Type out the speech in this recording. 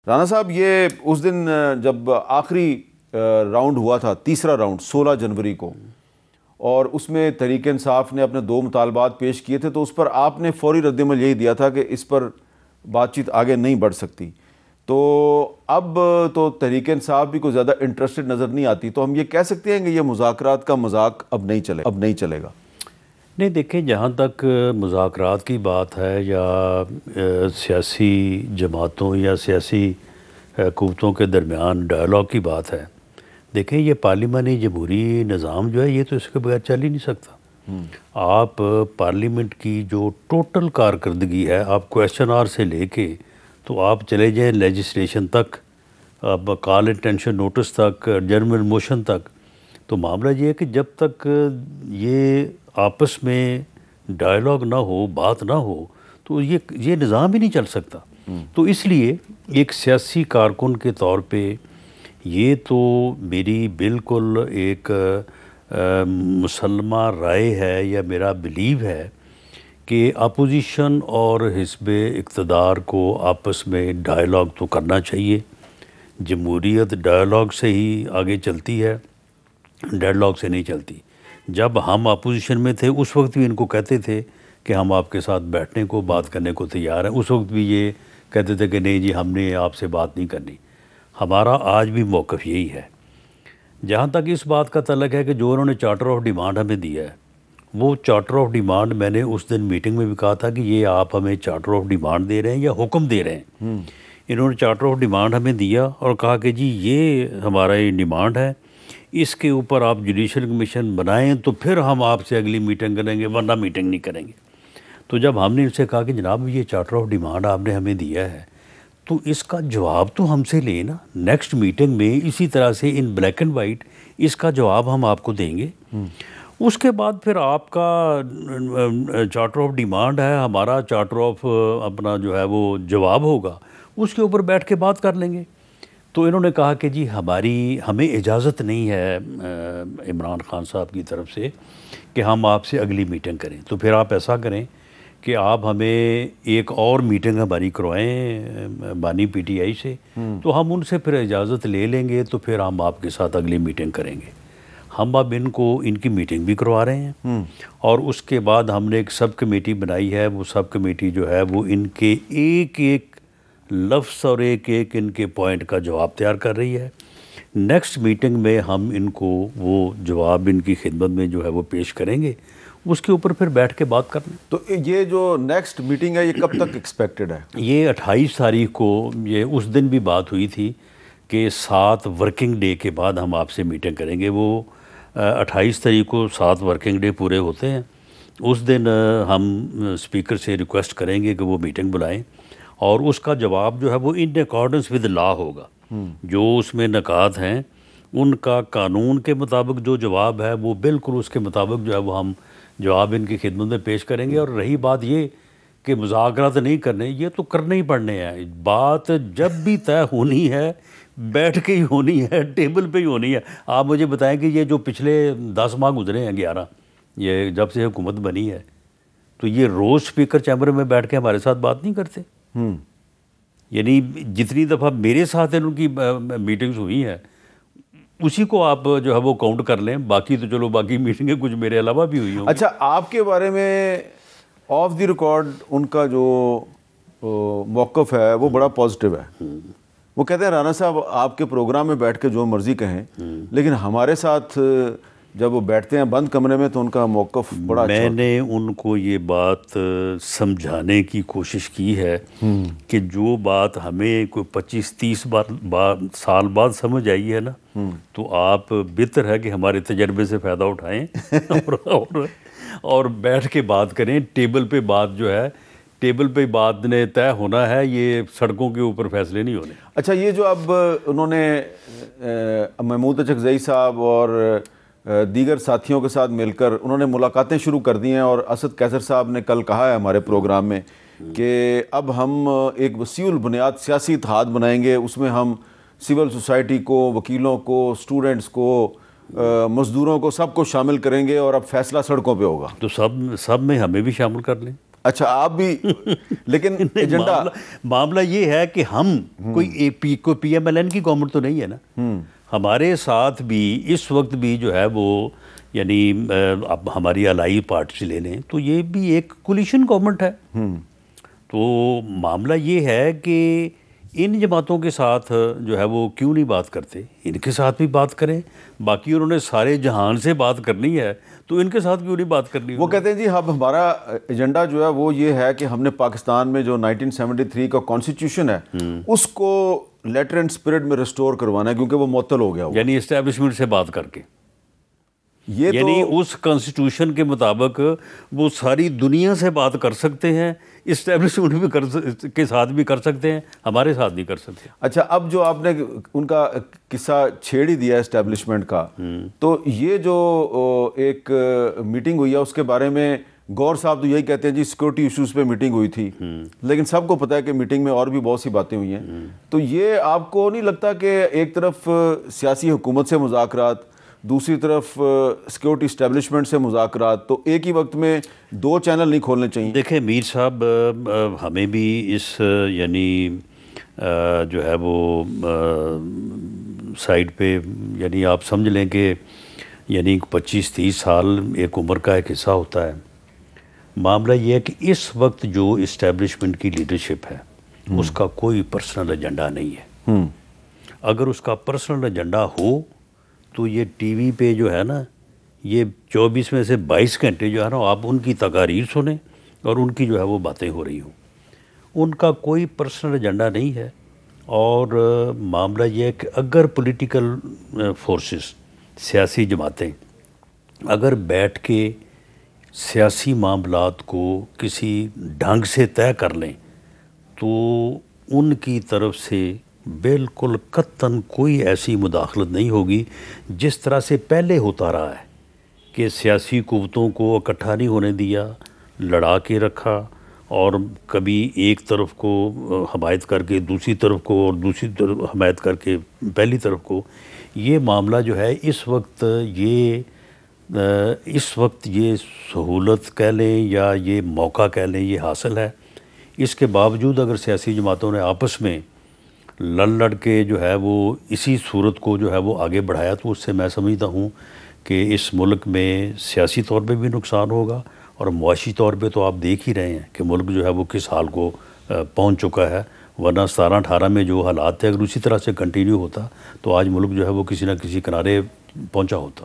رانا صاحب یہ اس دن جب آخری راؤنڈ ہوا تھا، تیسرا راؤنڈ 16 جنوری کو، اور اس میں تحریک انصاف نے اپنے 2 مطالبات پیش کیے تھے، تو اس پر آپ نے فوری رد عمل یہی دیا تھا کہ اس پر بات چیت آگے نہیں بڑھ سکتی. تو اب تو تحریک انصاف بھی کوئی زیادہ انٹرسٹڈ نظر نہیں آتی، تو ہم یہ کہہ سکتے ہیں کہ یہ مذاکرات کا مذاق اب نہیں چلے گا. نہیں دیکھیں، جہاں تک مذاکرات کی بات ہے یا سیاسی جماعتوں یا سیاسی قوتوں کے درمیان ڈائلاگ کی بات ہے، دیکھیں یہ پارلیمانی جمہوری نظام جو ہے یہ تو اس کے بغیر چل ہی نہیں سکتا. آپ پارلیمنٹ کی جو ٹوٹل کارکردگی ہے، آپ کویسچن آور سے لے کے تو آپ چلے جائیں لیجسلیشن تک، آپ کال انٹینشن نوٹس تک، جنرل موشن تک، تو معاملہ یہ ہے کہ جب تک یہ آپس میں ڈائلاگ نہ ہو، بات نہ ہو، تو یہ نظام ہی نہیں چل سکتا. تو اس لیے ایک سیاسی کارکن کے طور پہ یہ تو میری بالکل ایک مسلمہ رائے ہے یا میرا بلیو ہے کہ اپوزیشن اور حزب اقتدار کو آپس میں ڈائلاگ تو کرنا چاہیے. جمہوریت ڈائلاگ سے ہی آگے چلتی ہے، ڈیڈ لاک سے نہیں چلتی. جب ہم اپوزیشن میں تھے اس وقت بھی ان کو کہتے تھے کہ ہم آپ کے ساتھ بیٹھنے کو، بات کرنے کو تیار ہیں. اس وقت بھی یہ کہتے تھے کہ نہیں جی ہم نے آپ سے بات نہیں کرنی. ہمارا آج بھی موقف یہی ہے. جہاں تک اس بات کا تعلق ہے کہ جو انہوں نے چارٹر آف ڈیمانڈ ہمیں دیا ہے، وہ چارٹر آف ڈیمانڈ میں نے اس دن میٹنگ میں بھی کہا تھا کہ یہ آپ ہمیں چارٹر آف ڈیمانڈ دے رہے ہیں یا حکم دے رہے ہیں. انہوں نے چارٹر آف ڈیمانڈ ہمیں دیا اور کہا کہ جی یہ ہمارا یہ ڈیمانڈ ہے، اس کے اوپر آپ جوڈیشل کمیشن بنائیں تو پھر ہم آپ سے اگلی میٹنگ کریں گے، ورنہ میٹنگ نہیں کریں گے. تو جب ہم نے ان سے کہا کہ جناب یہ چارٹر آف ڈیمانڈ آپ نے ہمیں دیا ہے تو اس کا جواب تو ہم سے لیں نا، نیکسٹ میٹنگ میں اسی طرح سے ان بلیک اینڈ وائٹ اس کا جواب ہم آپ کو دیں گے. اس کے بعد پھر آپ کا چارٹر آف ڈیمانڈ ہے، ہمارا چارٹر آف اپنا جو ہے وہ جواب ہوگا، اس کے اوپر بیٹھ کے بات کر لیں گے. تو انہوں نے کہا کہ جی ہمیں اجازت نہیں ہے عمران خان صاحب کی طرف سے کہ ہم آپ سے اگلی میٹنگ کریں. تو پھر آپ ایسا کریں کہ آپ ہمیں ایک اور میٹنگ ہماری کروائیں بانی پی ٹی آئی سے، تو ہم ان سے پھر اجازت لے لیں گے، تو پھر ہم آپ کے ساتھ اگلی میٹنگ کریں گے. ہم اب ان کی میٹنگ بھی کروا رہے ہیں، اور اس کے بعد ہم نے ایک سب کمیٹی بنائی ہے. وہ سب کمیٹی جو ہے وہ ان کے ایک ایک لفظ اور ایک ایک ان کے پوائنٹ کا جواب تیار کر رہی ہے. نیکسٹ میٹنگ میں ہم ان کو وہ جواب ان کی خدمت میں جو ہے وہ پیش کریں گے، اس کے اوپر پھر بیٹھ کے بات کرنا. تو یہ جو نیکسٹ میٹنگ ہے یہ کب تک ایکسپیکٹڈ ہے؟ یہ 28 تاریخ کو، یہ اس دن بھی بات ہوئی تھی کہ 7 ورکنگ ڈے کے بعد ہم آپ سے میٹنگ کریں گے. وہ 28 تاریخ کو 7 ورکنگ ڈے پورے ہوتے ہیں. اس دن ہم اسپیکر سے ریکویسٹ کریں گے کہ وہ میٹنگ بلائیں، اور اس کا جواب جو ہے وہ ان اکارڈنس ود لا ہوگا. جو اس میں نکات ہیں ان کا قانون کے مطابق جو جواب ہے وہ بالکل اس کے مطابق جو ہے وہ ہم جواب ان کی خدمت میں پیش کریں گے. اور رہی بات یہ کہ مذاکرات نہیں کرنے، یہ تو کرنے ہی پڑنے ہیں. بات جب بھی طے ہونی ہے بیٹھ کے ہی ہونی ہے، ٹیبل پہ ہی ہونی ہے. آپ مجھے بتائیں کہ یہ جو پچھلے 10 ماہ گزرے ہیں، 11 یہ جب سے حکومت بنی ہے، تو یہ روز اسپیکر چیمبر میں بیٹھ کے ہمارے ساتھ بات نہیں کرتے. یعنی جتنی دفعہ میرے ساتھ ان کی میٹنگز ہوئی ہیں اسی کو آپ جو ہے وہ کاؤنٹ کر لیں. باقی تو چلو باقی میٹنگیں کچھ میرے علاوہ بھی ہوئی ہوں. اچھا، آپ کے بارے میں آف دی ریکارڈ ان کا جو موقف ہے وہ بڑا پازیٹیو ہے. وہ کہتے ہیں رانا صاحب آپ کے پروگرام میں بیٹھ کے جو مرضی کہیں، لیکن ہمارے ساتھ جب وہ بیٹھتے ہیں بند کمرے میں تو ان کا موقف بڑا اچھا. میں نے ان کو یہ بات سمجھانے کی کوشش کی ہے کہ جو بات ہمیں کوئی 25-30 سال بعد سمجھ آئی ہے نا، تو آپ بہتر ہے کہ ہمارے تجربے سے فائدہ اٹھائیں اور بیٹھ کے بات کریں. ٹیبل پہ بات جو ہے، ٹیبل پہ بات نے طے ہونا ہے، یہ سڑکوں کے اوپر فیصلے نہیں ہونے. اچھا، یہ جو اب انہوں نے محمود اچکزئی صاحب اور دیگر ساتھیوں کے ساتھ مل کر انہوں نے ملاقاتیں شروع کر دی ہیں، اور اسد قیصر صاحب نے کل کہا ہے ہمارے پروگرام میں کہ اب ہم ایک وسیع البنیاد سیاسی اتحاد بنائیں گے، اس میں ہم سول سوسائٹی کو، وکیلوں کو، اسٹوڈنٹس کو، مزدوروں کو، سب کو شامل کریں گے، اور اب فیصلہ سڑکوں پہ ہوگا. تو سب میں ہمیں بھی شامل کر لیں. اچھا آپ بھی لیکن ایجنڈا معاملہ یہ ہے کہ ہم کوئی پی ایم ایل این کی گورنمنٹ تو نہیں ہے نا. ہمارے ساتھ بھی اس وقت بھی جو ہے وہ یعنی اب ہماری الائی پارٹی لے لیں تو یہ بھی ایک کولیشن گورنمنٹ ہے. تو معاملہ یہ ہے کہ ان جماعتوں کے ساتھ جو ہے وہ کیوں نہیں بات کرتے, ان کے ساتھ بھی بات کریں. باقی انہوں نے سارے جہان سے بات کرنی ہے تو ان کے ساتھ کیوں نہیں بات کرنی. وہ کہتے ہیں جی اب ہمارا ایجنڈا جو ہے وہ یہ ہے کہ ہم نے پاکستان میں جو 1973 کا کانسٹیٹیوشن ہے اس کو لیٹر اینڈ اسپرٹ میں ریسٹور کروانا ہے کیونکہ وہ معطل ہو گیا. یعنی اسٹیبلشمنٹ سے بات کر کے, یہ یعنی اس کانسٹیٹیوشن کے مطابق وہ ساری دنیا سے بات کر سکتے ہیں, اسٹیبلشمنٹ بھی کے ساتھ بھی کر سکتے ہیں, ہمارے ساتھ نہیں کر سکتے. اچھا اب جو آپ نے ان کا قصہ چھیڑ ہی دیا اسٹیبلشمنٹ کا, تو یہ جو ایک میٹنگ ہوئی ہے اس کے بارے میں گور صاحب تو یہی کہتے ہیں جی سیکورٹی ایشوز پہ میٹنگ ہوئی تھی, لیکن سب کو پتہ ہے کہ میٹنگ میں اور بھی بہت سی باتیں ہوئی ہیں. تو یہ آپ کو نہیں لگتا کہ ایک طرف سیاسی حکومت سے مذاکرات, دوسری طرف سیکورٹی اسٹیبلشمنٹ سے مذاکرات, تو ایک ہی وقت میں دو چینل نہیں کھولنے چاہیے؟ دیکھیں میر صاحب, ہمیں بھی اس یعنی جو ہے وہ سائڈ پہ یعنی آپ سمجھ لیں کہ یعنی 25-30 سال ایک عمر کا ایک حصہ ہوتا ہے. معاملہ یہ ہے کہ اس وقت جو اسٹیبلشمنٹ کی لیڈرشپ ہے اس کا کوئی پرسنل ایجنڈا نہیں ہے. اگر اس کا پرسنل ایجنڈا ہو تو یہ ٹی وی پہ جو ہے نا یہ 24 میں سے 22 گھنٹے جو ہے نا آپ ان کی تقاریر سنیں اور ان کی جو ہے وہ باتیں ہو رہی ہوں. ان کا کوئی پرسنل ایجنڈا نہیں ہے. اور معاملہ یہ ہے کہ اگر پولیٹیکل فورسز, سیاسی جماعتیں اگر بیٹھ کے سیاسی معاملات کو کسی ڈھنگ سے طے کر لیں تو ان کی طرف سے بالکل قطعاً کوئی ایسی مداخلت نہیں ہوگی جس طرح سے پہلے ہوتا رہا ہے کہ سیاسی قوتوں کو اکٹھا نہیں ہونے دیا, لڑا کے رکھا, اور کبھی ایک طرف کو حمایت کر کے دوسری طرف کو اور دوسری طرف حمایت کر کے پہلی طرف کو. یہ معاملہ جو ہے اس وقت یہ سہولت کہہ لیں یا یہ موقع کہہ لیں یہ حاصل ہے. اس کے باوجود اگر سیاسی جماعتوں نے آپس میں لڑ کے جو ہے وہ اسی صورت کو جو ہے وہ آگے بڑھایا تو اس سے میں سمجھتا ہوں کہ اس ملک میں سیاسی طور پہ بھی نقصان ہوگا اور معاشی طور پہ تو آپ دیکھ ہی رہے ہیں کہ ملک جو ہے وہ کس حال کو پہنچ چکا ہے. ورنہ 17-18 میں جو حالات تھے اگر اسی طرح سے کنٹینیو ہوتا تو آج ملک جو ہے وہ کسی نہ کسی کنارے پہنچا ہوتا.